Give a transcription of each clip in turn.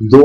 2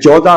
14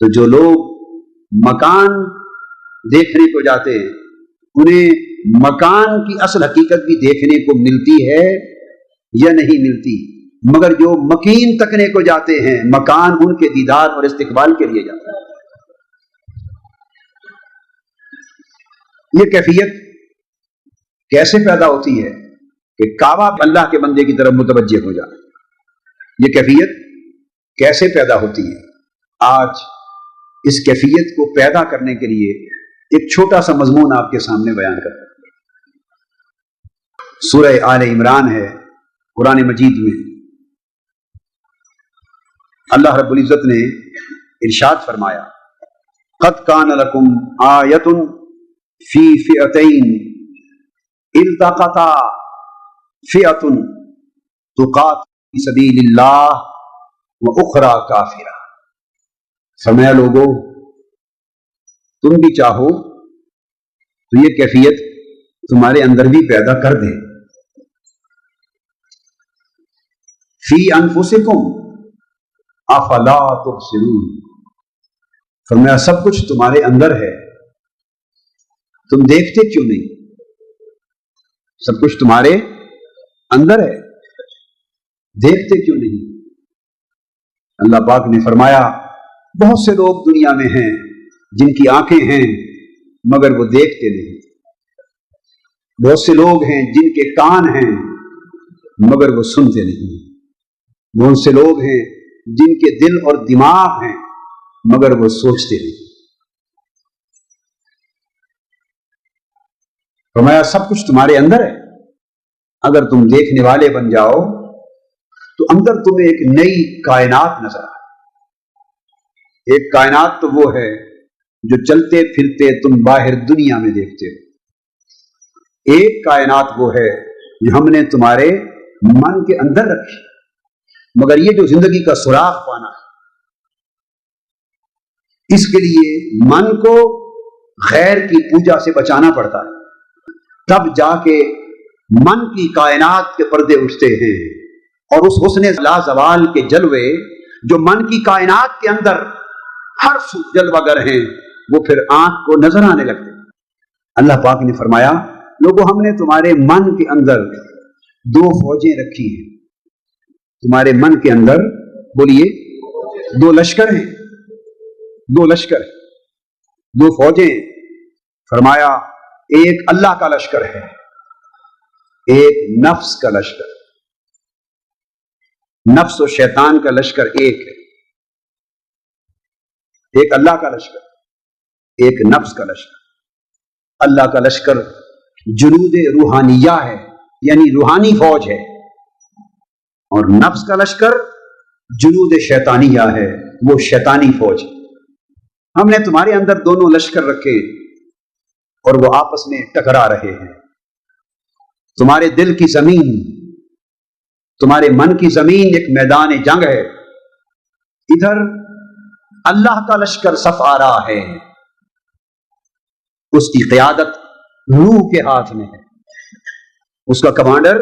تو جو لوگ مکان دیکھنے کو جاتے ہیں انہیں مکان کی اصل حقیقت بھی دیکھنے کو ملتی ہے یا نہیں ملتی، مگر جو مکین تکنے کو جاتے ہیں مکان ان کے دیدار اور استقبال کے لیے جاتا ہے۔ یہ کیفیت کیسے پیدا ہوتی ہے کہ کعبہ اللہ کے بندے کی طرف متوجہ ہو جائے؟ یہ کیفیت کیسے پیدا ہوتی ہے؟ آج اس کیفیت کو پیدا کرنے کے لیے ایک چھوٹا سا مضمون آپ کے سامنے بیان کرتا ہوں۔ سورہ آل عمران ہے قرآن مجید میں، اللہ رب العزت نے ارشاد فرمایا قد کان لکم آیۃ فی فئتین التقطا فئۃ تقاتل فی سبیل اللہ واخری کافرہ۔ فرمایا لوگو تم بھی چاہو تو یہ کیفیت تمہارے اندر بھی پیدا کر دے۔ فی انفسکم افلا تبصرون، فرمایا سب کچھ تمہارے اندر ہے، تم دیکھتے کیوں نہیں؟ سب کچھ تمہارے اندر ہے، دیکھتے کیوں نہیں؟ اللہ پاک نے فرمایا بہت سے لوگ دنیا میں ہیں جن کی آنکھیں ہیں مگر وہ دیکھتے نہیں، بہت سے لوگ ہیں جن کے کان ہیں مگر وہ سنتے نہیں، بہت سے لوگ ہیں جن کے دل اور دماغ ہیں مگر وہ سوچتے نہیں۔ فرمایا سب کچھ تمہارے اندر ہے، اگر تم دیکھنے والے بن جاؤ تو اندر تمہیں ایک نئی کائنات نظر آئے۔ ایک کائنات تو وہ ہے جو چلتے پھرتے تم باہر دنیا میں دیکھتے ہو، ایک کائنات وہ ہے جو ہم نے تمہارے من کے اندر رکھی، مگر یہ جو زندگی کا سراغ پانا ہے اس کے لیے من کو غیر کی پوجا سے بچانا پڑتا ہے، تب جا کے من کی کائنات کے پردے اٹھتے ہیں اور اس حسن لازوال کے جلوے جو من کی کائنات کے اندر ہر سو جلوہ گر ہیں وہ پھر آنکھ کو نظر آنے لگتے ہیں۔ اللہ پاک نے فرمایا لوگوں ہم نے تمہارے من کے اندر دو فوجیں رکھی ہیں، تمہارے من کے اندر بولیے دو لشکر ہیں، دو لشکر ہیں، دو فوجیں۔ فرمایا ایک اللہ کا لشکر ہے، ایک نفس کا لشکر۔ نفس و شیطان کا لشکر ایک ہے، ایک اللہ کا لشکر، ایک نفس کا لشکر۔ اللہ کا لشکر جنود روحانیہ ہے، یعنی روحانی فوج ہے، اور نفس کا لشکر جنود شیطانیہ ہے، وہ شیطانی فوج ہے۔ ہم نے تمہارے اندر دونوں لشکر رکھے اور وہ آپس میں ٹکرا رہے ہیں۔ تمہارے دل کی زمین، تمہارے من کی زمین ایک میدان جنگ ہے، ادھر اللہ کا لشکر صف آ رہا ہے، اس کی قیادت روح کے ہاتھ میں ہے، اس کا کمانڈر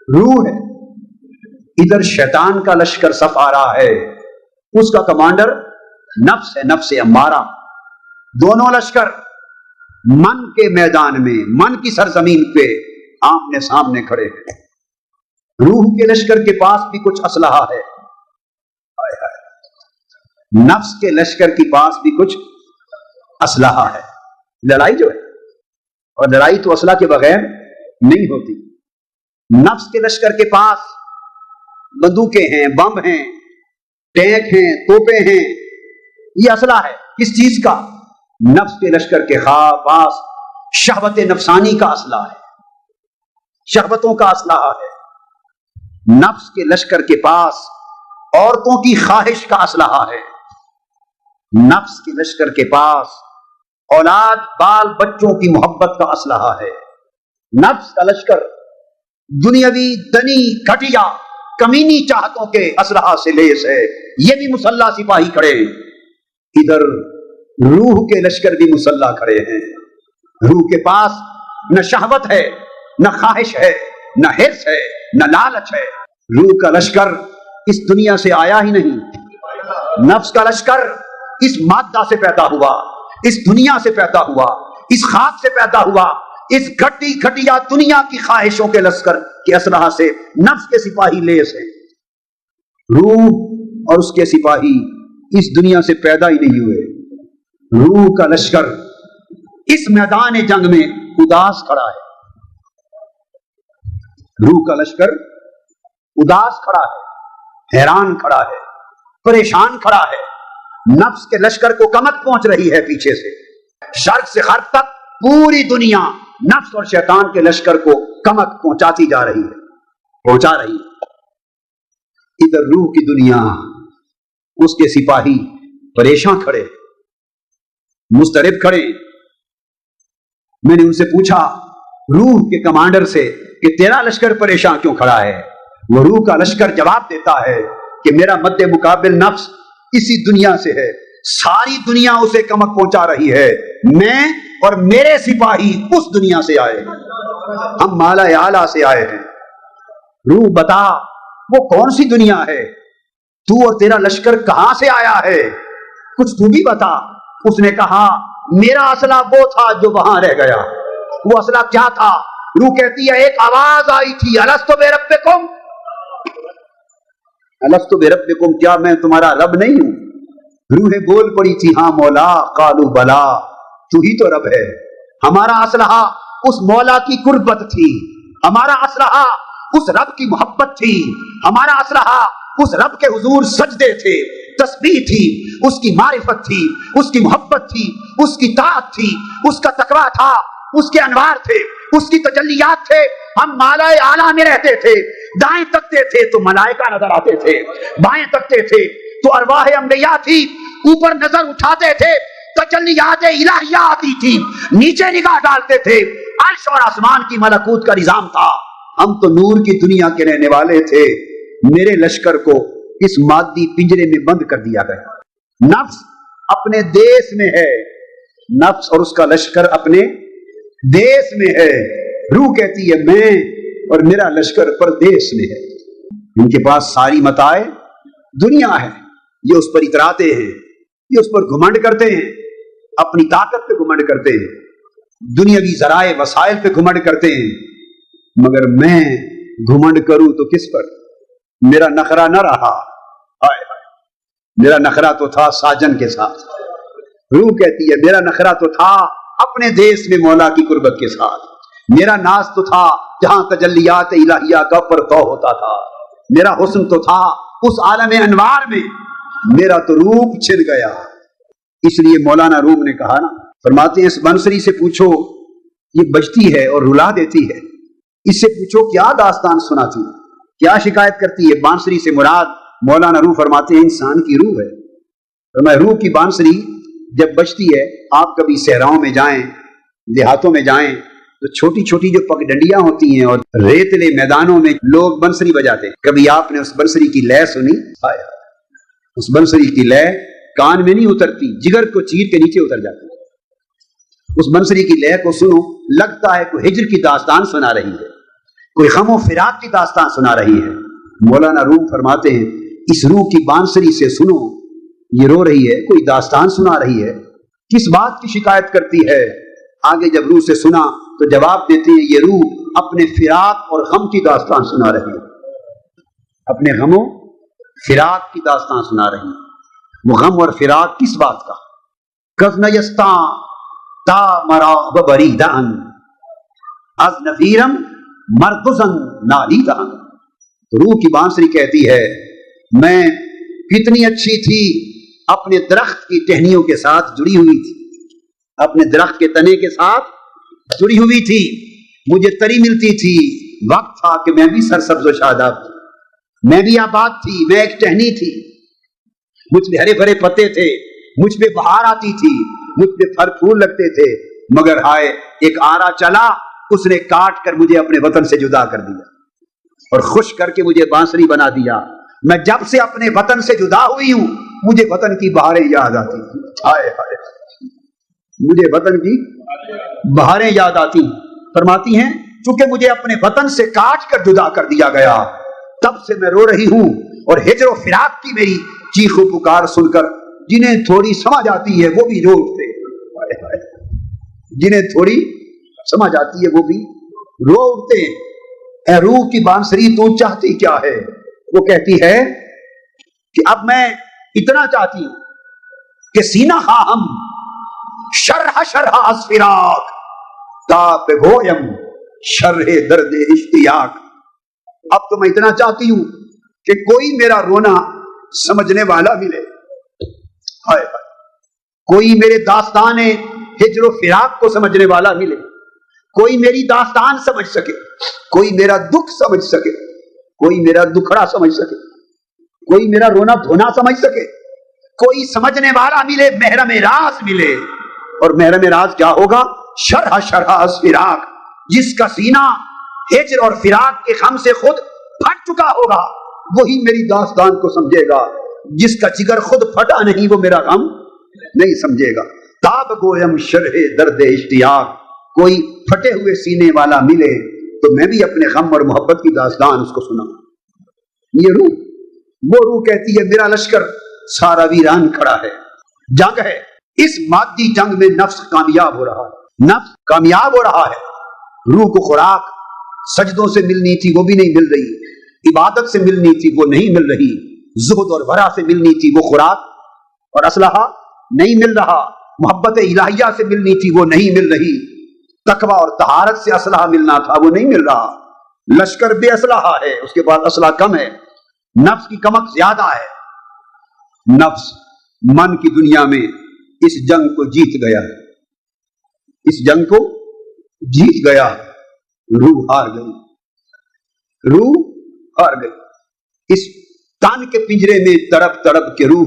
روح ہے۔ ادھر شیطان کا لشکر صف آ رہا ہے، اس کا کمانڈر نفس ہے، نفس امارہ۔ دونوں لشکر من کے میدان میں، من کی سرزمین پہ آمنے سامنے کھڑے ہیں۔ روح کے لشکر کے پاس بھی کچھ اسلحہ ہے، نفس کے لشکر کے پاس بھی کچھ اسلحہ ہے۔ لڑائی جو ہے، اور لڑائی تو اسلحہ کے بغیر نہیں ہوتی۔ نفس کے لشکر کے پاس بندوقیں ہیں، بم ہیں، ٹینک ہیں، توپیں ہیں، یہ اسلحہ ہے۔ کس چیز کا؟ نفس کے لشکر کے پاس شہوت نفسانی کا اسلحہ ہے، شہوتوں کا اسلحہ ہے۔ نفس کے لشکر کے پاس عورتوں کی خواہش کا اسلحہ ہے، نفس کے لشکر کے پاس اولاد بال بچوں کی محبت کا اسلحہ ہے۔ نفس کا لشکر دنیاوی دنی گھٹیا کمینی چاہتوں کے اسلحہ سے لیس ہے، یہ بھی مسلح سپاہی کھڑے ہیں۔ ادھر روح کے لشکر بھی مسلح کھڑے ہیں۔ روح کے پاس نہ شہوت ہے، نہ خواہش ہے، نہ حرص ہے، نہ لالچ ہے۔ روح کا لشکر اس دنیا سے آیا ہی نہیں۔ نفس کا لشکر اس مادہ سے پیدا ہوا، اس دنیا سے پیدا ہوا، اس خاک سے پیدا ہوا، اس گھٹی گھٹیا دنیا کی خواہشوں کے لشکر کے اسلحہ سے نفس کے سپاہی لیس ہیں۔ روح اور اس کے سپاہی اس دنیا سے پیدا ہی نہیں ہوئے۔ روح کا لشکر اس میدان جنگ میں اداس کھڑا ہے، روح کا لشکر اداس کھڑا ہے، حیران کھڑا ہے، پریشان کھڑا ہے۔ نفس کے لشکر کو کمک پہنچ رہی ہے پیچھے سے، شرق سے غرب تک پوری دنیا نفس اور شیطان کے لشکر کو کمک پہنچاتی جا رہی ہے، پہنچا رہی ہے۔ ادھر روح کی دنیا، اس کے سپاہی پریشان کھڑے، مضطرب کھڑے۔ میں نے ان سے پوچھا روح کے کمانڈر سے کہ تیرا لشکر پریشان کیوں کھڑا ہے؟ وہ روح کا لشکر جواب دیتا ہے کہ میرا مد مقابل نفس اسی دنیا سے ہے، ساری دنیا اسے کمک پہنچا رہی ہے، میں اور میرے سپاہی اس دنیا سے آئے ہیں، ہم مالا اعلیٰ سے آئے ہیں۔ روح بتا وہ کون سی دنیا ہے؟ تو اور تیرا لشکر کہاں سے آیا ہے؟ کچھ تو بھی بتا۔ اس نے کہا میرا اسلحہ وہ تھا جو وہاں رہ گیا۔ وہ اسلحہ کیا تھا؟ روح کہتی ہے ایک آواز آئی تھی، الستو بربکم، الستو بربکم، کیا میں تمہارا رب نہیں ہوں؟ روحیں بول پڑی تھی ہاں مولا، قالوا بلا، تو ہی تو رب ہے۔ ہمارا اسلحہ اس مولا کی قربت تھی، ہمارا اسلحہ اس رب کی محبت تھی، ہمارا اسلحہ اس رب کے حضور سجدے تھے، تسبیح تھی، اس کی معرفت تھی، اس کی محبت تھی، اس کی طاعت تھی، اس کا تقویٰ تھا، اس کے انوار تھے، اس کی تجلیات تھے۔ ہم مالا اعلیٰ میں رہتے تھے، دائیں تکتے تھے تو ملائکہ نظر آتے تھے، بائیں تکتے تھے تو ارواح انبیاء تھی، اوپر نظر اٹھاتے تھے تجلیات الہیہ آتی تھی، نیچے نگاہ ڈالتے تھے عرش اور آسمان کی ملکوت کا نظام تھا۔ ہم تو نور کی دنیا کے رہنے والے تھے۔ میرے لشکر کو اس مادی پنجرے میں بند کر دیا گیا۔ نفس اپنے دیس میں ہے، نفس اور اس کا لشکر اپنے دیس میں ہے۔ روح کہتی ہے میں اور میرا لشکر پردیس میں ہے۔ ان کے پاس ساری متاع دنیا ہے، یہ اس پر اتراتے ہیں، یہ اس پر گھمنڈ کرتے ہیں، اپنی طاقت پہ گھمنڈ کرتے ہیں، دنیاوی ذرائع وسائل پہ گھمنڈ کرتے ہیں۔ مگر میں گھمنڈ کروں تو کس پر؟ میرا نخرہ نہ رہا، میرا نخرہ تو تھا ساجن کے ساتھ۔ روح کہتی ہے میرا نخرہ تو تھا اپنے دیس میں مولا کی قربت کے ساتھ، میرا ناز تو تھا جہاں تجلیات الہیہ کا پرتو ہوتا تھا، میرا حسن تو تھا اس عالم انوار میں، میرا تو روپ چھن گیا۔ اس لیے مولانا روم نے کہا نا، فرماتے ہیں اس بنسری سے پوچھو یہ بجتی ہے اور رلا دیتی ہے، اس سے پوچھو کیا داستان سناتی ہے، کیا شکایت کرتی ہے۔ بانسری سے مراد مولانا روح فرماتے ہیں انسان کی روح ہے۔ فرمایا روح کی بانسری جب بجتی ہے، آپ کبھی صحراؤں میں جائیں، دیہاتوں میں جائیں تو چھوٹی چھوٹی جو پگڈنڈیاں ہوتی ہیں اور ریتلے میدانوں میں لوگ بنسری بجاتے ہیں، کبھی آپ نے اس بنسری کی لے سنی؟ اس بنسری کی لے کان میں نہیں اترتی، جگر کو چیر کے نیچے اتر جاتی ہے۔ اس بنسری کی لے کو سنو، لگتا ہے کوئی ہجر کی داستان سنا رہی ہے، کوئی غم و فراق کی داستان سنا رہی ہے۔ مولانا روم فرماتے ہیں اس روح کی بانسری سے سنو، یہ رو رہی ہے، کوئی داستان سنا رہی ہے، کس بات کی شکایت کرتی ہے؟ آگے جب روح سے سنا تو جواب دیتے ہیں یہ روح اپنے فراق اور غم کی داستان سنا رہی ہے، اپنے غم و فراق کی داستان سنا رہی ہے۔ وہ غم اور فراق کس بات کا؟ کذنیستان تا مرا ببریدان از نفیرم مردزن نالیدان۔ روح کی بانسری کہتی ہے میں کتنی اچھی تھی، اپنے درخت کی ٹہنیوں کے ساتھ جڑی ہوئی تھی، اپنے درخت کے تنے کے ساتھ جڑی ہوئی تھی، مجھے تری ملتی تھی، وقت تھا کہ میں بھی سرسبز و شاداب تھی، میں بھی آباد تھی، میں ایک ٹہنی تھی، مجھ پہ ہرے بھرے پتے تھے، مجھ پہ بہار آتی تھی، مجھ پہ پھل پھول لگتے تھے، مگر ہائے ایک آرا چلا، اس نے کاٹ کر مجھے اپنے وطن سے جدا کر دیا اور خوش کر کے مجھے بانسری بنا دیا۔ میں جب سے اپنے وطن سے جدا ہوئی ہوں مجھے وطن کی بہاریں یاد آتی ہیں، ہائے ہائے مجھے وطن کی بہاریں یاد آتی ہیں۔ فرماتی ہیں چونکہ مجھے اپنے وطن سے کاٹ کر جدا کر دیا گیا، تب سے میں رو رہی ہوں، اور ہجر و فراق کی میری چیخ و پکار سن کر جنہیں تھوڑی سمجھ آتی ہے وہ بھی رو اٹھتے، جنہیں تھوڑی سمجھ آتی ہے وہ بھی رو اٹھتے ہیں۔ اے روح کی بانسری تو چاہتی کیا ہے؟ وہ کہتی ہے کہ اب میں اتنا چاہتی ہوں کہ سینہ خواہم شرح شرح اسفراق تا بگویم شرح درد اشتیاق۔ اب تو میں اتنا چاہتی ہوں کہ کوئی میرا رونا سمجھنے والا ملے، ہائے ہائے، کوئی میرے داستان ہجر و فراق کو سمجھنے والا ملے، کوئی میری داستان سمجھ سکے، کوئی میرا دکھ سمجھ سکے، کوئی میرا دکھڑا سمجھ سکے، کوئی میرا رونا دھونا سمجھ سکے، کوئی سمجھنے والا ملے، محرم راز ملے۔ اور محرم راز کیا ہوگا؟ شرح شرح اسفراق، جس کا سینہ ہجر اور فراق کے غم سے خود پھٹ چکا ہوگا وہی میری داستان کو سمجھے گا، جس کا جگر خود پھٹا نہیں وہ میرا غم نہیں سمجھے گا۔ تاب گویم شرح درد اشتیاق، کوئی پھٹے ہوئے سینے والا ملے تو میں بھی اپنے غم اور محبت کی داستان اس کو سناؤں۔ یہ روح، وہ روح کہتی ہے میرا لشکر سارا ویران کھڑا ہے، جنگ ہے، اس مادی جنگ میں نفس کامیاب ہو رہا ہے، نفس کامیاب ہو رہا ہے۔ روح کو خوراک سجدوں سے ملنی تھی وہ بھی نہیں مل رہی، عبادت سے ملنی تھی وہ نہیں مل رہی، زہد اور ورع سے ملنی تھی وہ خوراک اور اسلحہ نہیں مل رہا، محبت الہیہ سے ملنی تھی وہ نہیں مل رہی، تقوی اور طہارت سے اسلحہ ملنا تھا وہ نہیں مل رہا۔ لشکر بے اسلحہ ہے، اس کے بعد اسلحہ کم ہے، نفس کی کمک زیادہ ہے۔ نفس من کی دنیا میں اس جنگ کو جیت گیا، اس جنگ کو جیت گیا، روح ہار گئی، روح ہار گئی، اس تن کے پنجرے میں تڑپ تڑپ کے روح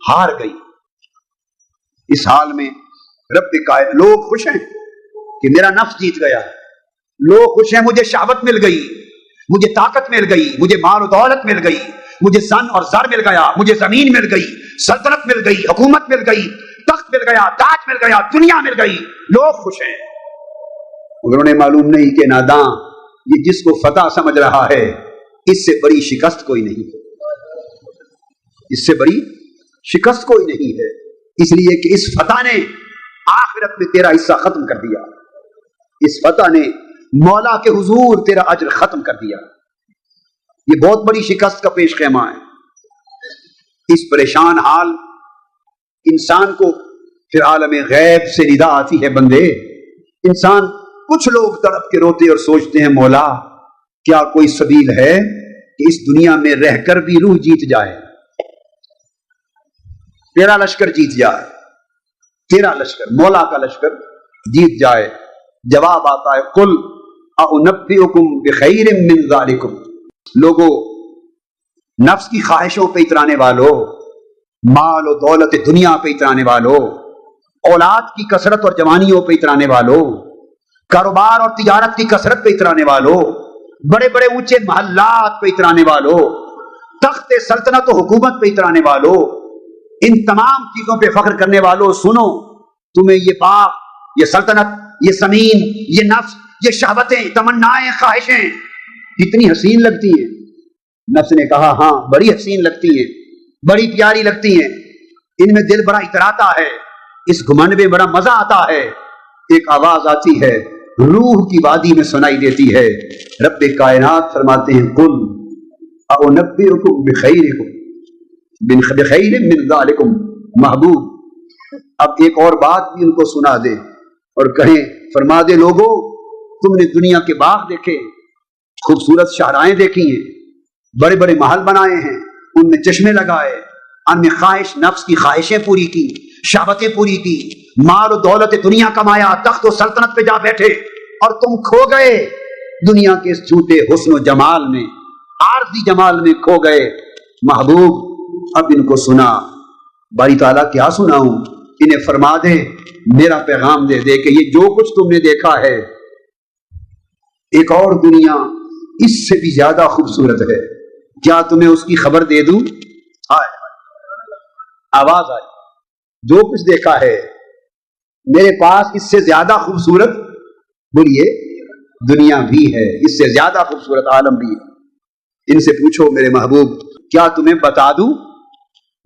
ہار گئی۔ اس حال میں رب کائنات، لوگ خوش ہیں کہ میرا نفس جیت گیا، لوگ خوش ہیں مجھے شہوت مل گئی، مجھے طاقت مل گئی، مجھے مال و دولت مل گئی، مجھے زن اور زر مل گیا، مجھے زمین مل گئی، سلطنت مل گئی، حکومت مل گئی، تخت مل گیا، تاج مل گیا، دنیا مل گئی، لوگ خوش ہیں۔ مگر انہیں معلوم نہیں کہ ناداں یہ جس کو فتح سمجھ رہا ہے اس سے بڑی شکست کوئی نہیں، اس سے بڑی شکست کوئی نہیں ہے، اس لیے کہ اس فتح نے آخرت میں تیرا حصہ ختم کر دیا، اس فتح نے مولا کے حضور تیرا اجر ختم کر دیا۔ یہ بہت بڑی شکست کا پیش خیمہ ہے۔ اس پریشان حال انسان کو پھر عالم غیب سے ندا آتی ہے، بندے، انسان کچھ لوگ تڑپ کے روتے اور سوچتے ہیں مولا کیا کوئی سبیل ہے کہ اس دنیا میں رہ کر بھی روح جیت جائے، تیرا لشکر جیت جائے، تیرا لشکر، مولا کا لشکر جیت جائے۔ جواب آتا ہے قل اعنبئکم بخیر من ذالکم، لوگوں نفس کی خواہشوں پہ اترانے والوں، مال و دولت دنیا پہ اترانے والوں، اولاد کی کثرت اور جوانیوں پہ اترانے والوں، کاروبار اور تجارت کی کثرت پہ اترانے والوں، بڑے بڑے اونچے محلات پہ اترانے والوں، تخت سلطنت و حکومت پہ اترانے والوں، ان تمام چیزوں پہ فخر کرنے والوں، سنو تمہیں یہ باغ، یہ سلطنت، یہ زمین، یہ نفس، یہ شہوتیں، تمنائیں، خواہشیں کتنی حسین لگتی ہیں۔ نفس نے کہا ہاں بڑی حسین لگتی ہیں، بڑی پیاری لگتی ہیں، ان میں دل بڑا اتراتا ہے، اس گھمنڈ میں بڑا مزہ آتا ہے۔ ایک آواز آتی ہے، روح کی وادی میں سنائی دیتی ہے، رب کائنات فرماتے ہیں قل اعنبئکم بخیرکم بخیر من ذالکم، محبوب اب ایک اور بات بھی ان کو سنا دے اور کہیں، فرما دے لوگوں تم نے دنیا کے باغ دیکھے، خوبصورت شاہراہیں دیکھی ہیں، بڑے بڑے محل بنائے ہیں، ان میں چشمے لگائے، ان میں خواہش نفس کی خواہشیں پوری کی، شہوتیں پوری کی، مال و دولت دنیا کمایا، تخت و سلطنت پہ جا بیٹھے، اور تم کھو گئے دنیا کے اس جھوٹے حسن و جمال میں، عارضی جمال میں کھو گئے۔ محبوب اب ان کو سنا، باری تعالیٰ کیا سناؤں، انہیں فرما دے، میرا پیغام دے دے کہ یہ جو کچھ تم نے دیکھا ہے ایک اور دنیا اس سے بھی زیادہ خوبصورت ہے، کیا تمہیں اس کی خبر دے دوں؟ آواز آئی، جو کچھ دیکھا ہے میرے پاس اس سے زیادہ خوبصورت، بولیے دنیا بھی ہے، اس سے زیادہ خوبصورت عالم بھی ہے۔ ان سے پوچھو میرے محبوب کیا تمہیں بتا دوں؟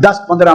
10-15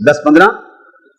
10-15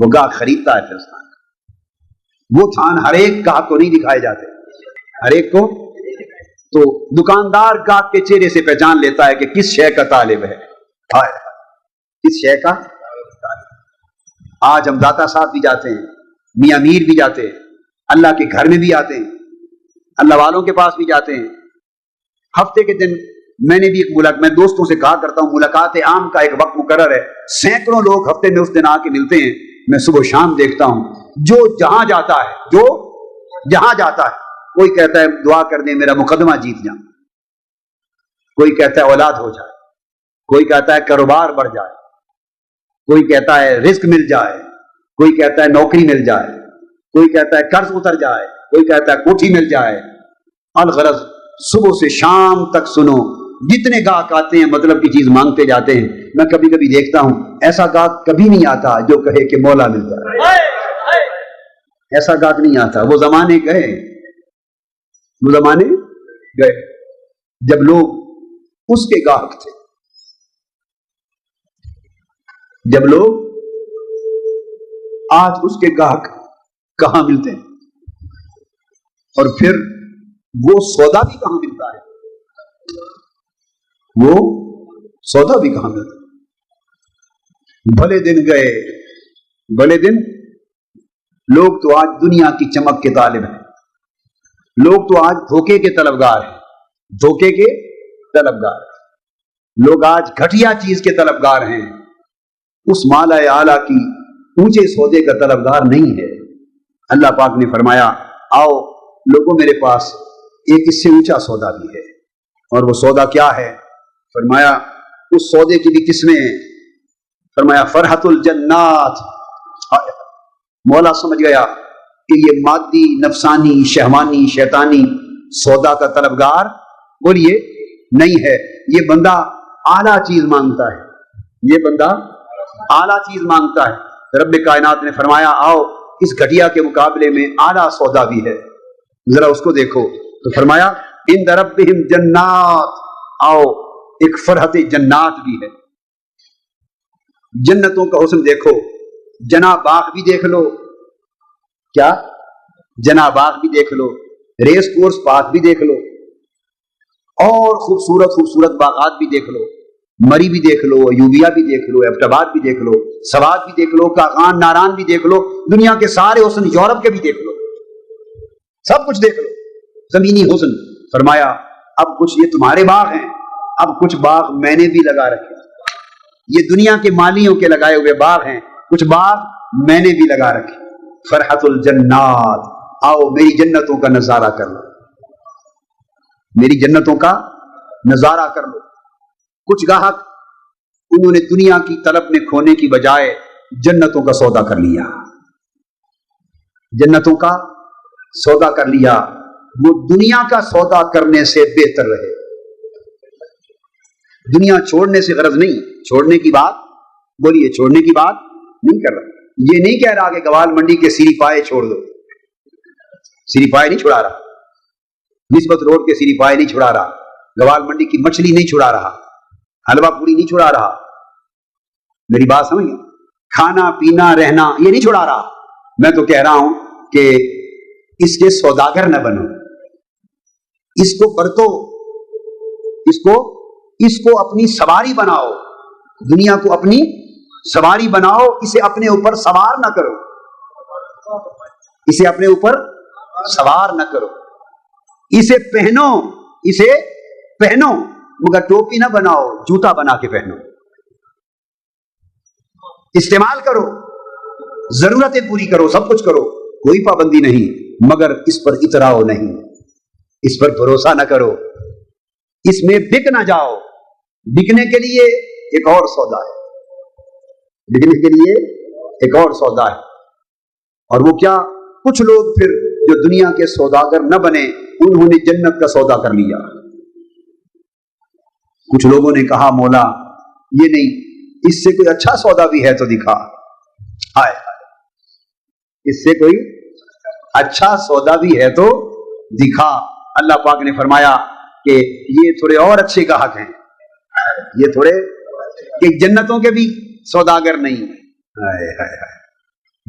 وہ گاہک خریدتا ہے پھر اس تھان کا۔ وہ تھان ہر ایک گاہک کو نہیں دکھائے جاتے، ہر ایک کو تو دکاندار گاہک کے چہرے سے پہچان لیتا ہے کہ کس شے کا طالب ہے، کس شے کا طالب۔ آج ہم داتا صاحب بھی جاتے ہیں، میاں میر بھی جاتے ہیں، اللہ کے گھر میں بھی آتے ہیں، اللہ والوں کے پاس بھی جاتے ہیں۔ ہفتے کے دن میں نے بھی میں دوستوں سے کہا کرتا ہوں، ملاقات عام کا ایک وقت مقرر ہے، سینکڑوں لوگ ہفتے میں اس دن آ کے ملتے ہیں۔ میں صبح شام دیکھتا ہوں، جو جہاں جاتا ہے کوئی کہتا ہے دعا کر دیں میرا مقدمہ جیت جائے، کوئی کہتا ہے اولاد ہو جائے، کوئی کہتا ہے کاروبار بڑھ جائے، کوئی کہتا ہے رزق مل جائے، کوئی کہتا ہے نوکری مل جائے، کوئی کہتا ہے قرض اتر جائے، کوئی کہتا ہے کوٹھی مل جائے۔ الغرض صبح سے شام تک سنو، جتنے گاہک آتے ہیں مطلب کی چیز مانگتے جاتے ہیں۔ میں کبھی کبھی دیکھتا ہوں ایسا گاہک کبھی نہیں آتا جو کہے کہ مولا مل جائے، ایسا گاہک نہیں آتا۔ وہ زمانے گئے جب لوگ اس کے گاہک تھے، جب لوگ آج اس کے گاہک کہاں ملتے ہیں، اور پھر وہ سودا بھی کہاں ملتا ہے، وہ سودا بھی کہاں ملتا ہے۔ بھلے دن گئے، بھلے دن۔ لوگ تو آج دنیا کی چمک کے طالب ہیں، لوگ تو آج دھوکے کے طلبگار ہیں، دھوکے کے طلبگار ہیں، لوگ آج گھٹیا چیز کے طلبگار ہیں، اس مالا اعلیٰ کی اونچے سودے کا طلبگار نہیں ہے۔ اللہ پاک نے فرمایا آؤ لوگوں میرے پاس ایک اس سے اونچا سودا بھی ہے، اور وہ سودا کیا ہے؟ فرمایا اس سودے کی بھی قسمیں ہیں۔ فرمایا فرحت الجنات۔ مولا سمجھ گیا کہ یہ مادی نفسانی شہوانی شیطانی سودا کا طلبگار بولیے نہیں ہے، یہ بندہ اعلیٰ چیز مانگتا ہے، یہ بندہ اعلیٰ چیز مانگتا ہے۔ رب کائنات نے فرمایا آؤ اس گھٹیا کے مقابلے میں اعلیٰ سودا بھی ہے، ذرا اس کو دیکھو۔ تو فرمایا ان ربہم جنات، آؤ ایک فرحت جنات بھی ہے، جنتوں کا حسن دیکھو، جنا باغ بھی دیکھ لو، کیا جنا باغ بھی دیکھ لو، ریس کورس پارک بھی دیکھ لو، اور خوبصورت خوبصورت باغات بھی دیکھ لو، مری بھی دیکھ لو، ایوبیا بھی دیکھ لو، ایبٹاباد بھی دیکھ لو، سوات بھی دیکھ لو، کاغان ناران بھی دیکھ لو، دنیا کے سارے حسن یورپ کے بھی دیکھ لو، سب کچھ دیکھ لو، زمینی حسن۔ فرمایا اب کچھ یہ تمہارے باغ ہیں، اب کچھ باغ میں نے بھی لگا رکھے، یہ دنیا کے مالیوں کے لگائے ہوئے باغ ہیں، کچھ باغ میں نے بھی لگا رکھے۔ فرحت الجنات، آؤ میری جنتوں کا نظارہ کر لو، میری جنتوں کا نظارہ کر لو۔ کچھ گاہک انہوں نے دنیا کی طلب میں کھونے کی بجائے جنتوں کا سودا کر لیا، جنتوں کا سودا کر لیا، وہ دنیا کا سودا کرنے سے بہتر رہے۔ دنیا چھوڑنے سے غرض نہیں، چھوڑنے کی بات بولیے، چھوڑنے کی بات نہیں کر رہا، یہ نہیں کہہ رہا کہ گوال منڈی کے سیری پائے چھوڑ دو، سیری پائے نہیں چھڑا رہا، نسبت روڈ کے سیری پائے نہیں چھڑا رہا، گوال منڈی کی مچھلی نہیں چھڑا رہا، حلوہ پوری نہیں چھڑا رہا، میری بات سمجھ، کھانا پینا رہنا یہ نہیں چھڑا رہا۔ میں تو کہہ رہا ہوں کہ اس کے سوداگر نہ بنو، اس کو برتو، اس کو اپنی سواری بناؤ، دنیا کو اپنی سواری بناؤ، اسے اپنے اوپر سوار نہ کرو، اسے اپنے اوپر سوار نہ کرو، اسے پہنو مگر ٹوپی نہ بناؤ، جوتا بنا کے پہنو، استعمال کرو، ضرورتیں پوری کرو، سب کچھ کرو، کوئی پابندی نہیں، مگر اس پر اتراؤ نہیں، اس پر بھروسہ نہ کرو، اس میں بک نہ جاؤ۔ بکنے کے لیے ایک اور سودا ہے، بکنے کے لیے ایک اور سودا ہے، اور وہ کیا؟ کچھ لوگ پھر جو دنیا کے سوداگر نہ بنے، انہوں نے جنت کا سودا کر لیا۔ کچھ لوگوں نے کہا مولا یہ نہیں، اس سے کوئی اچھا سودا بھی ہے تو دکھا، آئے اس سے کوئی اچھا سودا بھی ہے تو دکھا۔ اللہ پاک نے فرمایا کہ یہ تھوڑے اور اچھے گاہک ہیں، یہ تھوڑے کہ جنتوں کے بھی سوداگر نہیں،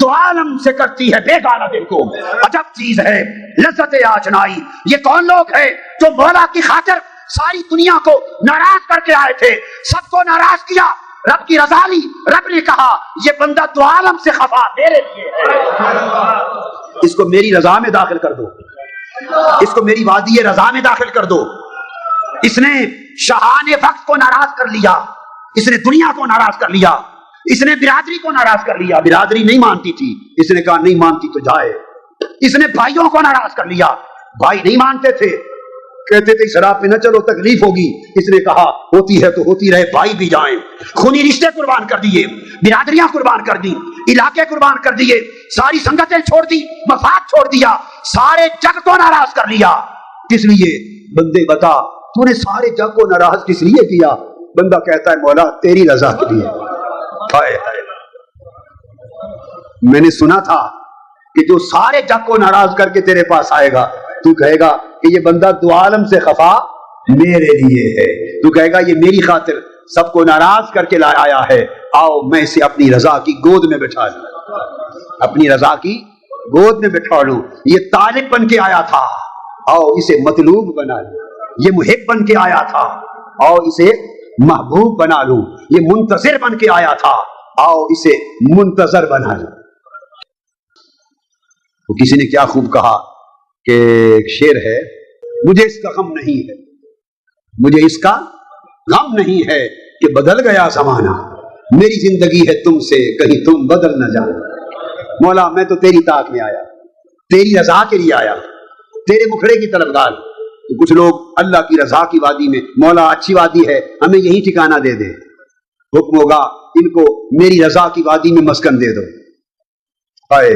دو عالم سے کرتی ہے بیگانہ دل کو. عجب چیز ہے لذت آشنائی. یہ کون لوگ ہیں جو مولا کی خاطر ساری دنیا کو ناراض کر کے آئے تھے, سب کو ناراض کیا, رب کی رضا لی. رب نے کہا یہ بندہ دو عالم سے خفا میرے لیے ہے, اس کو میری رضا میں داخل کر دو, اس کو میری وادی رضا میں داخل کر دو. اس نے شاہان وقت کو ناراض کر لیا, اس نے دنیا کو ناراض کر لیا, اس نے برادری کو ناراض کر لیا. برادری نہیں مانتی تھی, اس نے کہا نہیں مانتی تو جائے. اس نے بھائیوں کو ناراض کر لیا, بھائی نہیں مانتے تھے, کہتے تھے شراب پہ نہ چلو تکلیف ہوگی. اس نے کہا ہوتی ہے تو ہوتی رہے, بھائی بھی جائیں. خونی رشتے قربان کر دیے, برادریاں قربان کر دی, علاقے قربان کر دیے, ساری سنگتیں چھوڑ دی, مفاد چھوڑ دیا, سارے جگ کو ناراض کر لیا. کس لیے؟ بندے بتا تو نے سارے جگ کو ناراض کس لیے کیا؟ بندہ کہتا ہے مولا تیری رضا کے لیے. ہائے ہائے, میں نے سنا تھا کہ جو سارے جگ کو ناراض کر کے تیرے پاس آئے گا تو کہے گا کہ یہ بندہ دو عالم سے خفا میرے لیے ہے. تو کہے گا یہ میری خاطر سب کو ناراض کر کے آیا ہے, آؤ میں اسے اپنی رضا کی گود میں بٹھا لوں, اپنی رضا کی گود میں بٹھا لوں. یہ طالب بن کے آیا تھا, آؤ اسے مطلوب بنا لوں. یہ محب بن کے آیا تھا, آؤ اسے محبوب بنا لوں. یہ منتظر بن کے آیا تھا, آؤ اسے منتظر بنا لوں. تو کسی نے کیا خوب کہا کہ شعر ہے, مجھے اس کا غم نہیں ہے, مجھے اس کا غم نہیں ہے کہ بدل گیا زمانہ, میری زندگی ہے تم سے کہیں تم بدل نہ جانا. مولا میں تو تیری طاعت میں آیا, تیری رضا کے لیے آیا, تیرے مکھڑے کی طلبگار. تو کچھ لوگ اللہ کی رضا کی وادی میں, مولا اچھی وادی ہے ہمیں یہی ٹھکانہ دے دے. حکم ہوگا ان کو میری رضا کی وادی میں مسکن دے دو.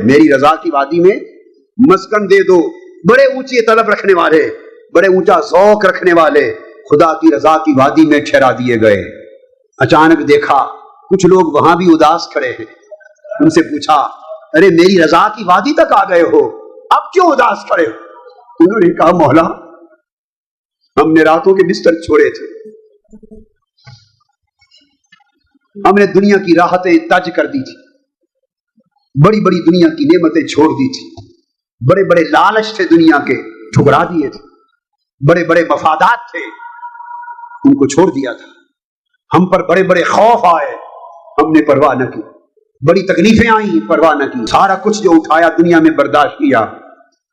میری رضا کی وادی میں مسکن دے دو. بڑے اونچی طلب رکھنے والے, بڑے اونچا ذوق رکھنے والے خدا کی رضا کی وادی میں ٹھہرا دیے گئے. اچانک دیکھا کچھ لوگ وہاں بھی اداس کھڑے ہیں. ان سے پوچھا ارے میری رضا کی وادی تک آ گئے ہو, اب کیوں اداس کھڑے ہو؟ انہوں نے کہا مولا ہم نے راتوں کے بستر چھوڑے تھے, ہم نے دنیا کی راحتیں تج کر دی تھی, بڑی بڑی دنیا کی نعمتیں چھوڑ دی تھی, بڑے بڑے لالچ تھے دنیا کے ٹھکرا دیے تھے, بڑے بڑے مفادات تھے ان کو چھوڑ دیا تھا. ہم پر بڑے بڑے خوف آئے, ہم نے پرواہ نہ کی, بڑی تکلیفیں آئیں پرواہ نہ کی. سارا کچھ جو اٹھایا دنیا میں برداشت کیا,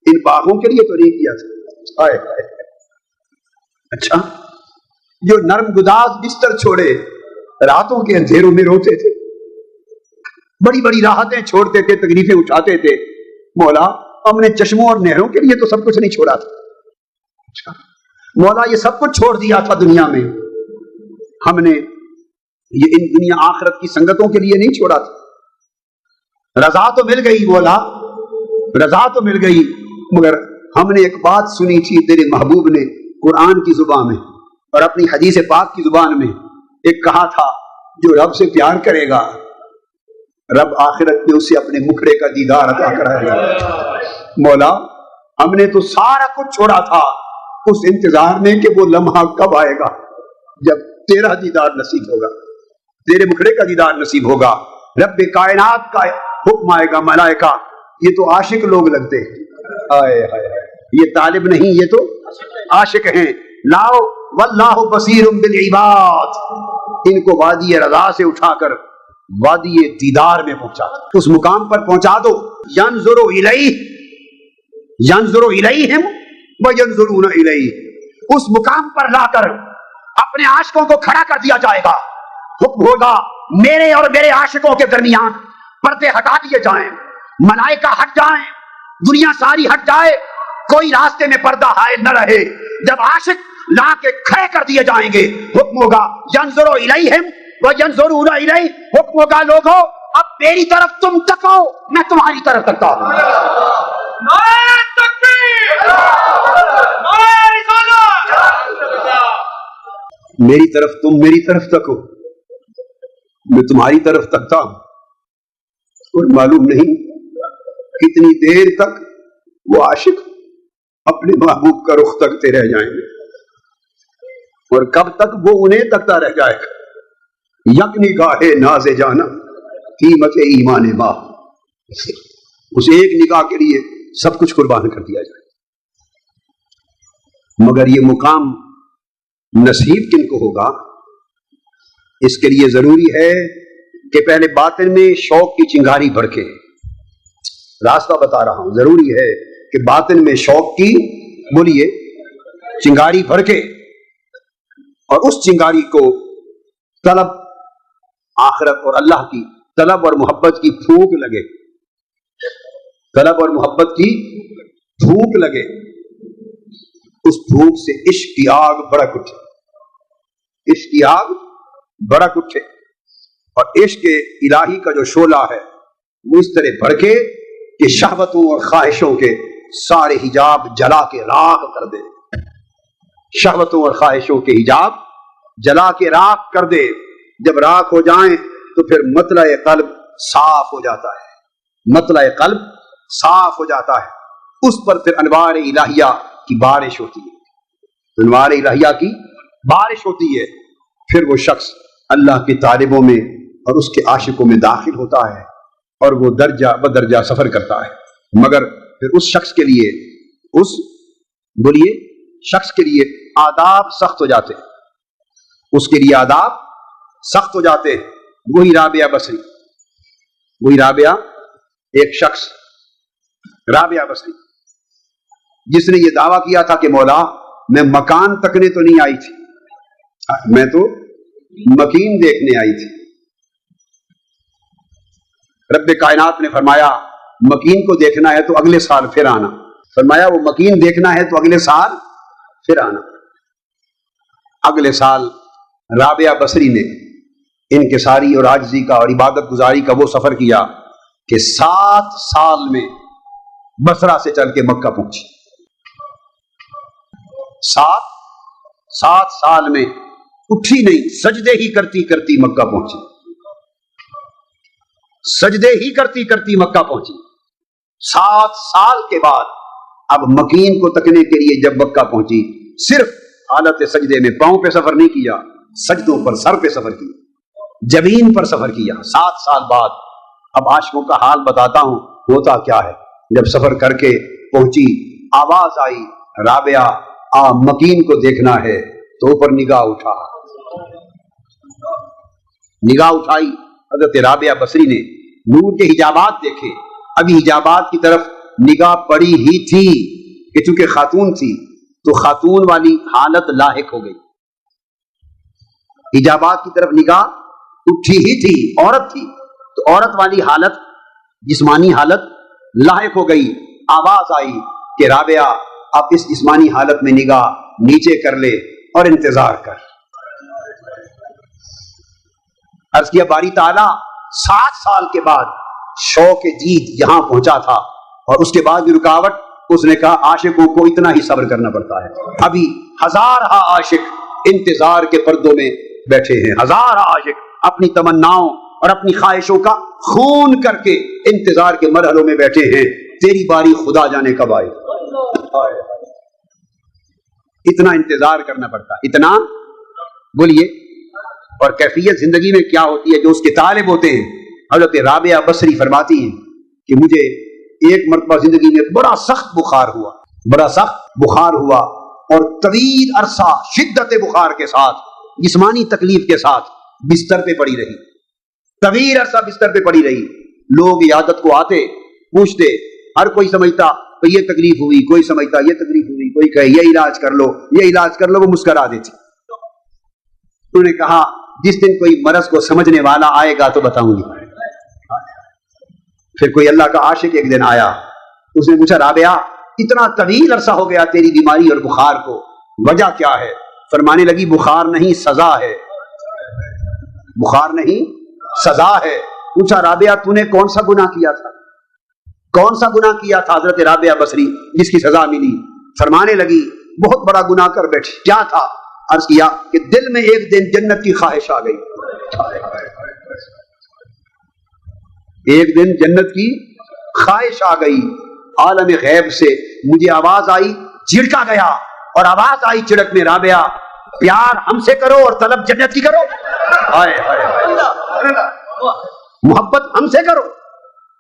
ان باغوں کے لیے تو نہیں کیا تھا. آئے آئے. اچھا جو نرم گداز بستر چھوڑے راتوں کے اندھیروں میں روتے تھے, بڑی بڑی راحتیں چھوڑتے تھے, تکلیفیں اٹھاتے تھے, مولا ہم نے چشموں اور نہروں کے لیے تو سب کچھ نہیں چھوڑا تھا. اچھا مولا یہ سب کچھ چھوڑ دیا تھا دنیا میں, ہم نے یہ ان دنیا آخرت کی سنگتوں کے لیے نہیں چھوڑا تھا. رضا تو مل گئی مولا, رضا تو مل گئی, مگر ہم نے ایک بات سنی تھی تیرے محبوب نے قرآن کی زبان میں اور اپنی حدیث پاک کی زبان میں ایک کہا تھا جو رب سے پیار کرے گا رب آخرت میں اسے اپنے مکھڑے کا دیدار عطا کرائے گا. مولا ہم نے تو سارا کچھ چھوڑا تھا اس انتظار میں کہ وہ لمحہ کب آئے گا جب تیرا دیدار نصیب ہوگا, تیرے مکھڑے کا دیدار نصیب ہوگا. رب کائنات کا حکم آئے گا, ملائکہ یہ تو عاشق لوگ لگتے ہیں, آئے ہائے یہ طالب نہیں یہ تو عاشق ہیں. لاؤ واللہ بصیر بالعباد, ان کو وادی رضا سے اٹھا کر وادی دیدار میں پہنچا, اس مقام پر پہنچا دو. ینظر الیہ, ینظر الیہم وینظرون الیہ, اس مقام پر لا کر اپنے عاشقوں کو کھڑا کر دیا جائے گا. حکم ہوگا میرے اور میرے عاشقوں کے درمیان پردے ہٹا دیے جائیں, ملائکہ ہٹ جائیں, دنیا ساری ہٹ جائے, کوئی راستے میں پردہ حائل نہ رہے. جب عاشق لا کے کھڑے کر دیے جائیں گے حکم ہوگا ینظر الیہم وینظرون الیہ, حکم ہوگا لوگوں اب میری طرف تم تکو, میں تمہاری طرف تکتا ہوں. نعرہ تکبیر, نعرہ رسالت. میری طرف تم میری طرف تکو, میں تمہاری طرف تکتا ہوں. اور معلوم نہیں کتنی دیر تک وہ عاشق اپنے محبوب کا رخ تکتے رہ جائیں گے, اور کب تک وہ انہیں تکتا رہ جائے گا. یک نگاہ ناز جانا قیمت ایمان ماں, اس ایک نگاہ کے لیے سب کچھ قربان کر دیا جائے. مگر یہ مقام نصیب کن کو ہوگا؟ اس کے لیے ضروری ہے کہ پہلے باطن میں شوق کی چنگاری بھڑکے. راستہ بتا رہا ہوں، ضروری ہے کہ باطن میں شوق کی بولیے چنگاری بھڑکے، اور اس چنگاری کو طلب آخرت اور اللہ کی طلب اور محبت کی پھونک لگے، طلب اور محبت کی پھونک لگے. اس پھونک سے عشق کی آگ بھڑک اٹھے، عشق کی آگ بھڑک اٹھے، اور عشق الہی کا جو شعلہ ہے وہ اس طرح بھڑکے کہ شہوتوں اور خواہشوں کے سارے حجاب جلا کے راکھ کر دے. شہوتوں اور خواہشوں کے حجاب جلا کے راکھ کر دے. جب راکھ ہو جائیں تو پھر مطلع قلب صاف ہو جاتا ہے، مطلع قلب صاف ہو جاتا ہے. اس پر پھر انوار الہیہ کی بارش ہوتی ہے، انوار الہیہ کی بارش ہوتی ہے. پھر وہ شخص اللہ کے طالبوں میں اور اس کے عاشقوں میں داخل ہوتا ہے، اور وہ درجہ بدرجہ سفر کرتا ہے. مگر پھر اس شخص کے لیے، اس بولیے شخص کے لیے آداب سخت ہو جاتے ہیں، اس کے لیے آداب سخت ہو جاتے ہیں. وہی رابعہ بصری، وہی رابعہ، ایک شخص رابعہ بصری جس نے یہ دعویٰ کیا تھا کہ مولا میں مکان تکنے تو نہیں آئی تھی، میں تو مکین دیکھنے آئی تھی. رب کائنات نے فرمایا مکین کو دیکھنا ہے تو اگلے سال پھر آنا. فرمایا وہ مکین دیکھنا ہے تو اگلے سال پھر آنا. اگلے سال رابعہ بصری نے انکساری اور عاجزی کا اور عبادت گزاری کا وہ سفر کیا کہ 7 سال میں بصرہ سے چل کے مکہ پہنچی. 7 سال میں اٹھی نہیں، سجدے ہی کرتی کرتی مکہ پہنچی، سجدے ہی کرتی کرتی مکہ پہنچی. 7 سال کے بعد اب مکین کو تکنے کے لیے جب مکہ پہنچی، صرف حالت سجدے میں پاؤں پہ سفر نہیں کیا، سجدوں پر سر پہ سفر کیا، جبین پر سفر کیا. 7 سال بعد اب عاشقوں کا حال بتاتا ہوں ہوتا کیا ہے. جب سفر کر کے پہنچی، آواز آئی رابعہ مکین کو دیکھنا ہے، تو اوپر نگاہ اٹھا، نگاہ اٹھائی. حضرت رابعہ بصری نے نور کے حجابات دیکھے. ابھی حجابات کی طرف نگاہ پڑی ہی تھی کہ چونکہ خاتون تھی تو خاتون والی حالت لاحق ہو گئی. حجابات کی طرف نگاہ اٹھی ہی تھی، عورت تھی تو عورت والی حالت، جسمانی حالت لاحق ہو گئی. آواز آئی کہ رابعہ اب اس جسمانی حالت میں نگاہ نیچے کر لے اور انتظار کر. عرض کیا باری تعالیٰ 7 سال کے بعد شوق جید یہاں پہنچا تھا، اور اس کے بعد بھی رکاوٹ. اس نے کہا عاشقوں کو اتنا ہی صبر کرنا پڑتا ہے. ابھی 1000 عاشق انتظار کے پردوں میں بیٹھے ہیں، 1000 عاشق اپنی تمناؤں اور اپنی خواہشوں کا خون کر کے انتظار کے مرحلوں میں بیٹھے ہیں. تیری باری خدا جانے کب آئے. اتنا انتظار کرنا پڑتا، اتنا بولیے. اور کیفیت زندگی میں کیا ہوتی ہے جو اس کے طالب ہوتے ہیں. حضرت رابعہ بصری فرماتی ہیں کہ مجھے ایک مرتبہ زندگی میں بڑا سخت بخار ہوا، بڑا سخت بخار ہوا، اور طویل عرصہ شدت بخار کے ساتھ، جسمانی تکلیف کے ساتھ بستر پہ پڑی رہی. طویل عرصہ بستر پہ پڑی رہی. لوگ عیادت کو آتے، پوچھتے، ہر کوئی سمجھتا تو یہ تکلیف ہوئی، کوئی سمجھتا یہ تکلیف ہوئی، کوئی کہے یہ علاج کر لو، یہ علاج کر لو، وہ مسکرا دیتی. انہوں نے کہا جس دن کوئی مرض کو سمجھنے والا آئے گا تو بتاؤں گی. پھر کوئی اللہ کا عاشق ایک دن آیا، اس نے پوچھا رابعہ اتنا طویل عرصہ ہو گیا تیری بیماری اور بخار کو، وجہ کیا ہے؟ فرمانے لگی بخار نہیں سزا ہے، بخار نہیں سزا ہے. پوچھا رابعہ تو نے کون سا گناہ کیا تھا، کون سا گناہ کیا تھا حضرت رابعہ بصری جس کی سزا ملی؟ فرمانے لگی بہت بڑا گناہ کر بیٹھی. کیا تھا؟ عرض کیا کہ دل میں ایک دن جنت کی خواہش آ گئی، ایک دن جنت کی خواہش آ گئی. عالم غیب سے مجھے آواز آئی، چڑکا گیا، اور آواز آئی چڑک میں رابعہ پیار ہم سے کرو اور طلب جنت کی کرو. محبت ہم سے کرو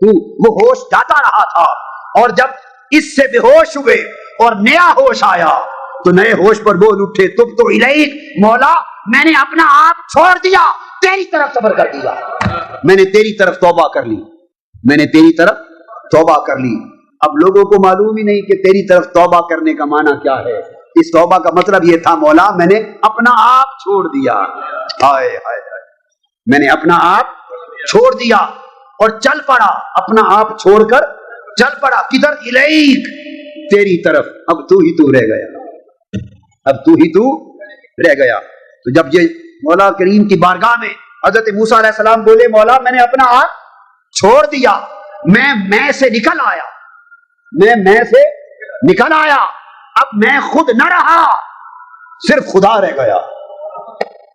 تو وہ ہوش جاتا رہا تھا، اور جب اس سے بے ہوش ہوئے اور نیا ہوش آیا تو نئے ہوش پر بول اٹھے تب تو الیک، مولا میں نے اپنا آپ چھوڑ دیا، تیری طرف سفر کر دیا، میں نے تیری طرف توبہ کر لی، میں نے تیری طرف توبہ کر لی۔ اب لوگوں کو معلوم ہی نہیں کہ تیری طرف توبہ کرنے کا معنی کیا ہے۔ اس توبہ کا مطلب یہ تھا مولا میں نے اپنا آپ چھوڑ دیا، ہائے ہائے ہائے، میں نے اپنا آپ چھوڑ دیا اور چل پڑا، اپنا آپ چھوڑ کر چل پڑا، کدھر؟ الیک، تیری طرف، اب تو ہی تو رہ گیا، اب تو ہی تو رہ گیا۔ تو جب یہ مولا کریم کی بارگاہ میں حضرت موسیٰ علیہ السلام بولے مولا میں نے اپنا آپ چھوڑ دیا، میں سے نکل آیا، میں سے نکل آیا، اب میں خود نہ رہا، صرف خدا رہ گیا،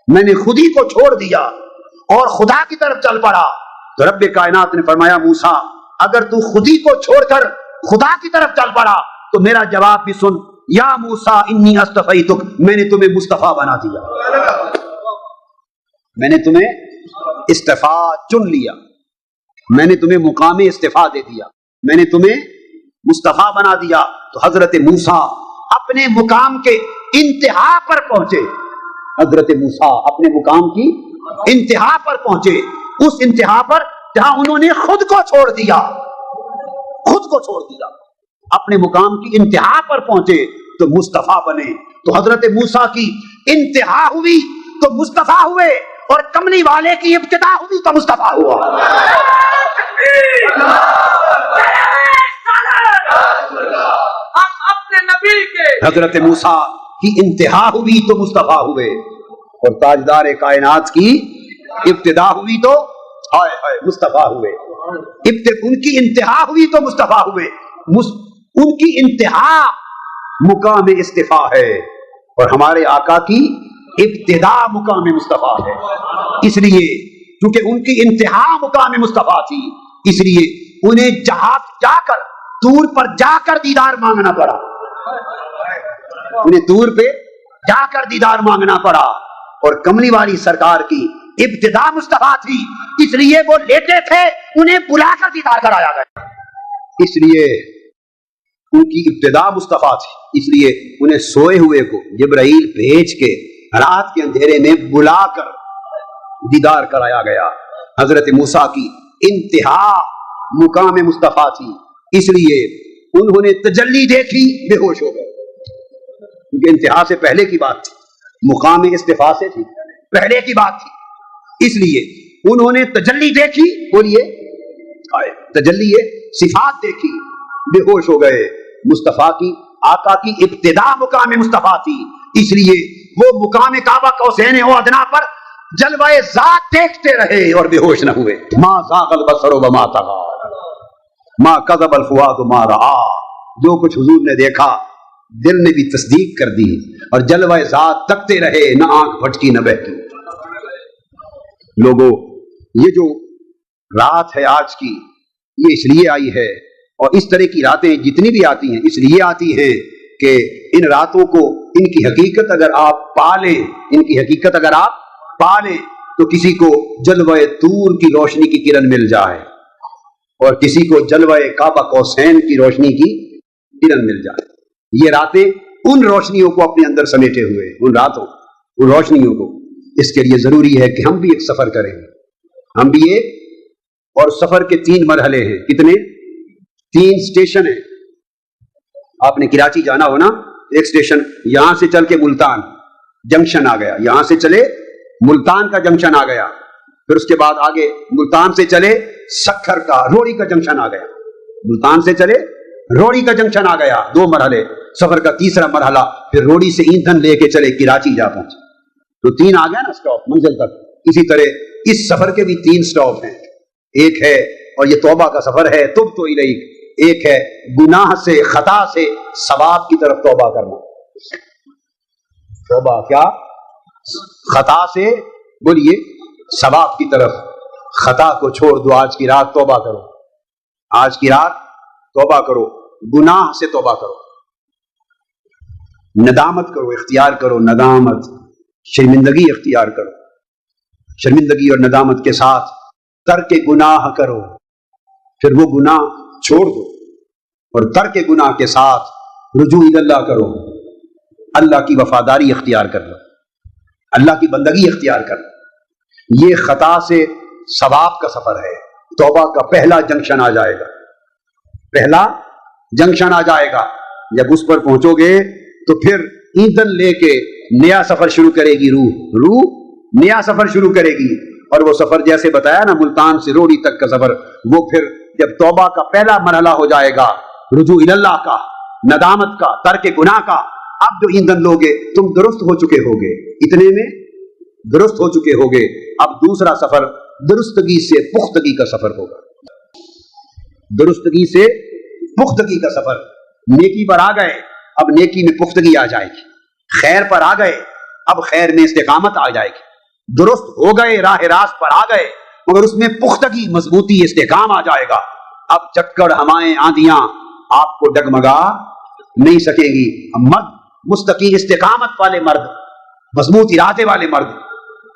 میں نے خود ہی کو چھوڑ دیا اور خدا کی طرف چل پڑا۔ تو رب کائنات نے فرمایا موسیٰ اگر تو خود ہی کو چھوڑ کر خدا کی طرف چل پڑا تو میرا جواب بھی سن، یا موسیٰ انی اصطفیتک، میں نے تمہیں مصطفیٰ بنا دیا، میں نے تمہیں استفاء چن لیا، میں نے تمہیں مقام استفاء دے دیا، میں نے تمہیں مصطفیٰ بنا دیا۔ تو حضرت موسیٰ اپنے مقام کے انتہا پر پہنچے، حضرت موسیٰ اپنے مقام کی انتہا پر پہنچے، اس انتہا پر جہاں انہوں نے خود کو چھوڑ دیا، خود کو چھوڑ دیا، اپنے مقام کی انتہا پر پہنچے تو مصطفیٰ بنے۔ تو حضرت موسیٰ کی انتہا ہوئی تو مصطفیٰ ہوئے، اور کملی والے کی ابتدا ہوئی تو مصطفیٰ ہوا۔ ہم اپنے نبی کے حضرت موسیٰ کی انتہا ہوئی تو مصطفیٰ ہوئے، اور تاجدار کائنات کی ابتدا ہوئی تو ہائے ہائے مصطفیٰ ہوئے، ان کی انتہا ہوئی تو مصطفیٰ ہوئے، ان کی انتہا مقام استفاء ہے، اور ہمارے آقا کی ابتدا مقام مصطفیٰ ہے۔ اس لیے کیونکہ ان کی انتہا مقام مصطفیٰ تھی، اس لیے انہیں جہاں جا کر طور پر جا کر دیدار مانگنا پڑا، انہیں طور پہ جا کر دیدار مانگنا پڑا، اور کملی والی سرکار کی ابتدا مصطفیٰ تھی، اس لیے وہ لیٹے تھے انہیں بلا کر دیدار کرایا گیا، اس لیے ان کی ابتدا مصطفیٰ تھی، اس لیے انہیں سوئے ہوئے کو جبرائیل بھیج کے رات کے اندھیرے میں بلا کر دیدار کرایا گیا۔ حضرت موسیٰ کی انتہا مقام مصطفیٰ تھی، اس لیے انہوں نے تجلی دیکھی بے ہوش ہو گئے، کیونکہ انتہا سے پہلے کی بات تھی، مقام استفاء سے تھی پہلے کی بات تھی، اس لیے انہوں نے تجلی دیکھی، بولیے تجلی صفات دیکھی، بے ہوش ہو گئے۔ مصطفیٰ کی آقا کی ابتدا مقام مصطفیٰ تھی، اس لیے وہ مقام کعبہ قوسین و ادنا پر جلوہ ذات دیکھتے رہے اور بے ہوش نہ ہوئے۔ ما زاغ البصر وما طغى، ما کذب الفؤاد ما رأى، جو کچھ حضور نے دیکھا دل نے بھی تصدیق کر دی، اور جلوہ ذات تکتے رہے، نہ آنکھ بھٹکی نہ بہکی۔ لوگوں یہ جو رات ہے آج کی، یہ اس لیے آئی ہے، اور اس طرح کی راتیں جتنی بھی آتی ہیں اس لیے آتی ہیں کہ ان راتوں کو، ان کی حقیقت اگر آپ پالیں، ان کی حقیقت اگر آپ پالیں تو کسی کو جلوہ طور کی روشنی کی کرن مل جائے، اور کسی کو جلوہ کعبہ قوسین کی روشنی کی کرن مل جائے۔ یہ راتیں ان روشنیوں کو اپنے اندر سمیٹے ہوئے، ان راتوں، ان روشنیوں کو، اس کے لیے ضروری ہے کہ ہم بھی ایک سفر کریں، ہم بھی ایک، اور سفر کے 3 مرحلے ہیں۔ کتنے؟ 3 اسٹیشن ہیں۔ آپ نے کراچی جانا ہو نا، ایک اسٹیشن یہاں سے چل کے ملتان جنکشن آ گیا، یہاں سے چلے ملتان کا جنکشن آ گیا، پھر اس کے بعد آگے ملتان سے چلے سکھر کا روڑی کا جنکشن آ گیا، ملتان سے چلے روڑی کا جنکشن آ گیا۔ 2 مرحلے، سفر کا تیسرا مرحلہ پھر روڑی سے ایندھن لے کے چلے کراچی جا پہنچے، تو 3 آ گیا نا اسٹاپ منزل تک۔ اسی طرح اس سفر کے بھی 3 اسٹاپ ہیں، ایک ہے، اور یہ توبہ کا سفر ہے، تب تو الیک، ایک ہے گناہ سے، خطا سے ثواب کی طرف توبہ کرنا۔ توبہ کیا؟ خطا سے، بولیے ثواب کی طرف۔ خطا کو چھوڑ دو، آج کی رات توبہ کرو، آج کی رات توبہ کرو، گناہ سے توبہ کرو، ندامت کرو، اختیار کرو ندامت، شرمندگی اختیار کرو، شرمندگی اور ندامت کے ساتھ ترک گناہ کرو، پھر وہ گناہ چھوڑ دو اور ترک گناہ کے ساتھ رجوع اللہ کرو، اللہ کی وفاداری اختیار کر لو، اللہ کی بندگی اختیار کر لو۔ یہ خطا سے ثواب کا سفر ہے۔ توبہ کا پہلا جنکشن آ جائے گا، پہلا جنکشن آ جائے گا۔ جب اس پر پہنچو گے تو پھر ایندھن لے کے نیا سفر شروع کرے گی روح نیا سفر شروع کرے گی۔ اور وہ سفر جیسے بتایا نا، ملتان سے روڑی تک کا سفر، وہ پھر جب توبہ کا پہلا مرحلہ ہو جائے گا، رجوع اللہ کا، ندامت کا، ترک گناہ کا، اب جو ایندھن لوگے تم درست ہو چکے ہوگے، اتنے میں درست ہو چکے ہوگے۔ اب دوسرا سفر درستگی سے پختگی کا سفر ہوگا، درستگی سے پختگی کا سفر۔ نیکی پر آ گئے، اب نیکی میں پختگی آ جائے گی، خیر پر آ گئے، اب خیر میں استقامت آ جائے گی، درست ہو گئے، راہ راست پر آ گئے، مگر اس میں پختگی، مضبوطی، استحکام آ جائے گا۔ اب چکر، ہوائیں، آندیاں آپ کو ڈگمگا نہیں سکے گی۔ مرد مستقیم استقامت والے مرد، مضبوط ارادے والے مرد،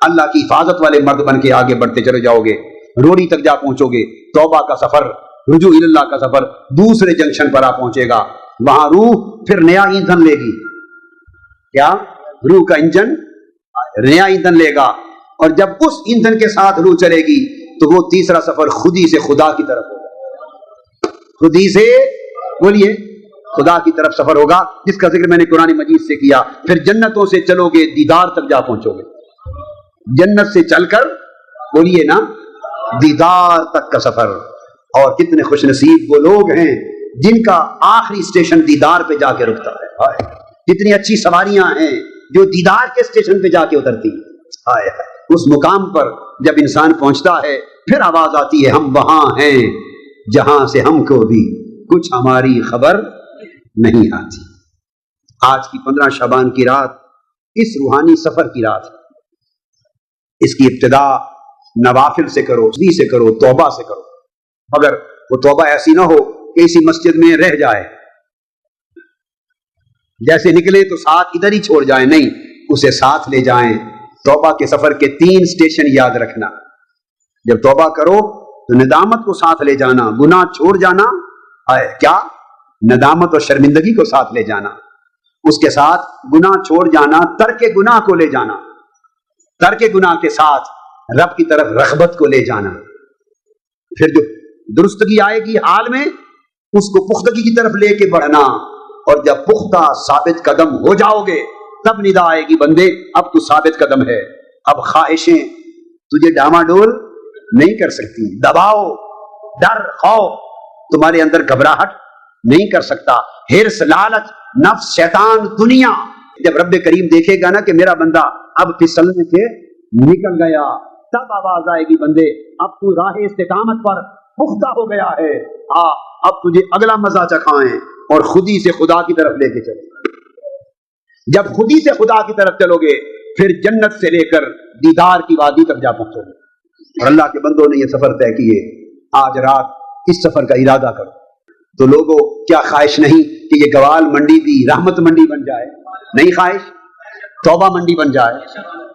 اللہ کی حفاظت والے مرد بن کے آگے بڑھتے چلے جاؤ گے، روڑی تک جا پہنچو گے۔ توبہ کا سفر، رجوع اللہ کا سفر دوسرے جنکشن پر آ پہنچے گا۔ وہاں روح پھر نیا ایندھن لے گی۔ کیا؟ روح کا انجن نیا ایندھن لے گا، اور جب اس ایندھن کے ساتھ روح چلے گی تو وہ تیسرا سفر خودی سے خدا کی طرف ہوگا۔ خودی سے بولیے خدا کی طرف سفر ہوگا، جس کا ذکر میں نے قرآن مجید سے کیا۔ پھر جنتوں سے چلو گے، دیدار تک جا پہنچو گے۔ جنت سے چل کر بولیے نا، دیدار تک کا سفر۔ اور کتنے خوش نصیب وہ لوگ ہیں جن کا آخری اسٹیشن دیدار پہ جا کے رکتا ہے۔ کتنی اچھی سواریاں ہیں جو دیدار کے اسٹیشن پہ جا کے اترتی ہیں۔ اس مقام پر جب انسان پہنچتا ہے پھر آواز آتی ہے، ہم وہاں ہیں جہاں سے ہم کو بھی کچھ ہماری خبر نہیں آتی۔ آج کی 15 شعبان کی رات اس روحانی سفر کی رات ہے۔ اس کی ابتدا نوافل سے کرو، صدی سے کرو، توبہ سے کرو۔ مگر وہ توبہ ایسی نہ ہو کہ اسی مسجد میں رہ جائے، جیسے نکلے تو ساتھ ادھر ہی چھوڑ جائیں، نہیں، اسے ساتھ لے جائیں۔ توبہ کے سفر کے 3 اسٹیشن یاد رکھنا۔ جب توبہ کرو تو ندامت کو ساتھ لے جانا، گناہ چھوڑ جانا، کیا؟ ندامت اور شرمندگی کو ساتھ لے جانا، اس کے ساتھ گناہ چھوڑ جانا، ترک گناہ کو لے جانا، ترک گناہ کے ساتھ رب کی طرف رغبت کو لے جانا۔ پھر جو درستگی آئے گی حال میں، اس کو پختگی کی طرف لے کے بڑھنا، اور جب پختہ ثابت قدم ہو جاؤ گے تب ندا آئے گی، بندے اب تو ثابت قدم ہے، اب خواہشیں تجھے ڈاما ڈول نہیں کر سکتی، دباؤ، ڈر، خوف تمہارے اندر گھبراہٹ نہیں کر سکتا، ہرس، لالچ، نفس، شیطان، دنیا۔ جب رب کریم دیکھے گا نا کہ میرا بندہ اب پھسلنے سے نکل گیا، تب آواز آئے گی، بندے اب تو راہ استقامت پر پختہ ہو گیا ہے، اب تجھے اگلا مزہ چکھائیں، اور خودی سے خدا کی طرف لے کے چلو۔ جب خودی سے خدا کی طرف چلو گے پھر جنت سے لے کر دیدار کی وادی تک جا پہنچو گے۔ اور اللہ کے بندوں نے یہ سفر طے کیے، آج رات اس سفر کا ارادہ کرو۔ تو لوگوں کیا خواہش نہیں کہ یہ گوال منڈی بھی رحمت منڈی بن جائے؟ نہیں خواہش؟ توبہ منڈی بن جائے،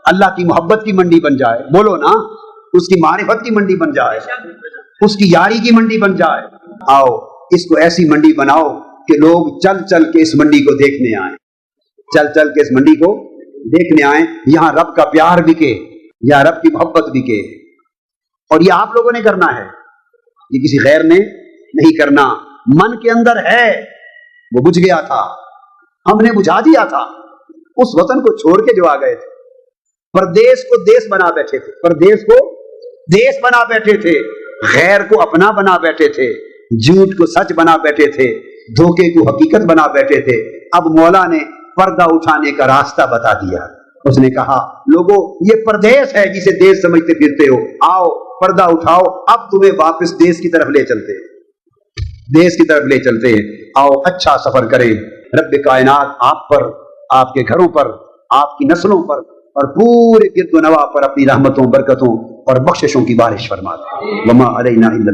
اللہ کی محبت کی منڈی بن جائے، بولو نا، اس کی معرفت کی منڈی بن جائے، اس کی یاری کی منڈی بن جائے۔ آؤ اس کو ایسی منڈی بناؤ کہ لوگ چل چل کے اس منڈی کو دیکھنے آئیں، چل چل کے اس منڈی کو دیکھنے آئیں، یہاں رب کا پیار بکے، یہاں رب کی محبت بکے۔ اور یہ آپ لوگوں نے کرنا ہے، یہ کسی غیر نے نہیں کرنا۔ من کے اندر ہے، وہ بجھ گیا تھا، ہم نے بجھا دیا تھا۔ اس وطن کو چھوڑ کے جو آ گئے تھے، پردیس کو دیس بنا بیٹھے تھے، پردیس کو دیس بنا بیٹھے تھے، غیر کو اپنا بنا بیٹھے تھے، جھوٹ کو سچ بنا بیٹھے تھے، دھوکے کو حقیقت بنا بیٹھے تھے۔ اب مولا نے پردہ اٹھانے کا راستہ بتا دیا۔ اس نے کہا، لوگوں یہ پردیس ہے جسے دیس سمجھتے پھرتے ہو، آؤ پردہ اٹھاؤ، اب تمہیں واپس دیس کی طرف لے چلتے ہیں، دیس کی طرف لے چلتے ہیں۔ آؤ اچھا سفر کریں۔ رب کائنات آپ پر، آپ کے گھروں پر، آپ کی نسلوں پر اور پورے گرد و نواح پر اپنی رحمتوں، برکتوں اور بخششوں کی بارش فرما دے۔ وما علینا الا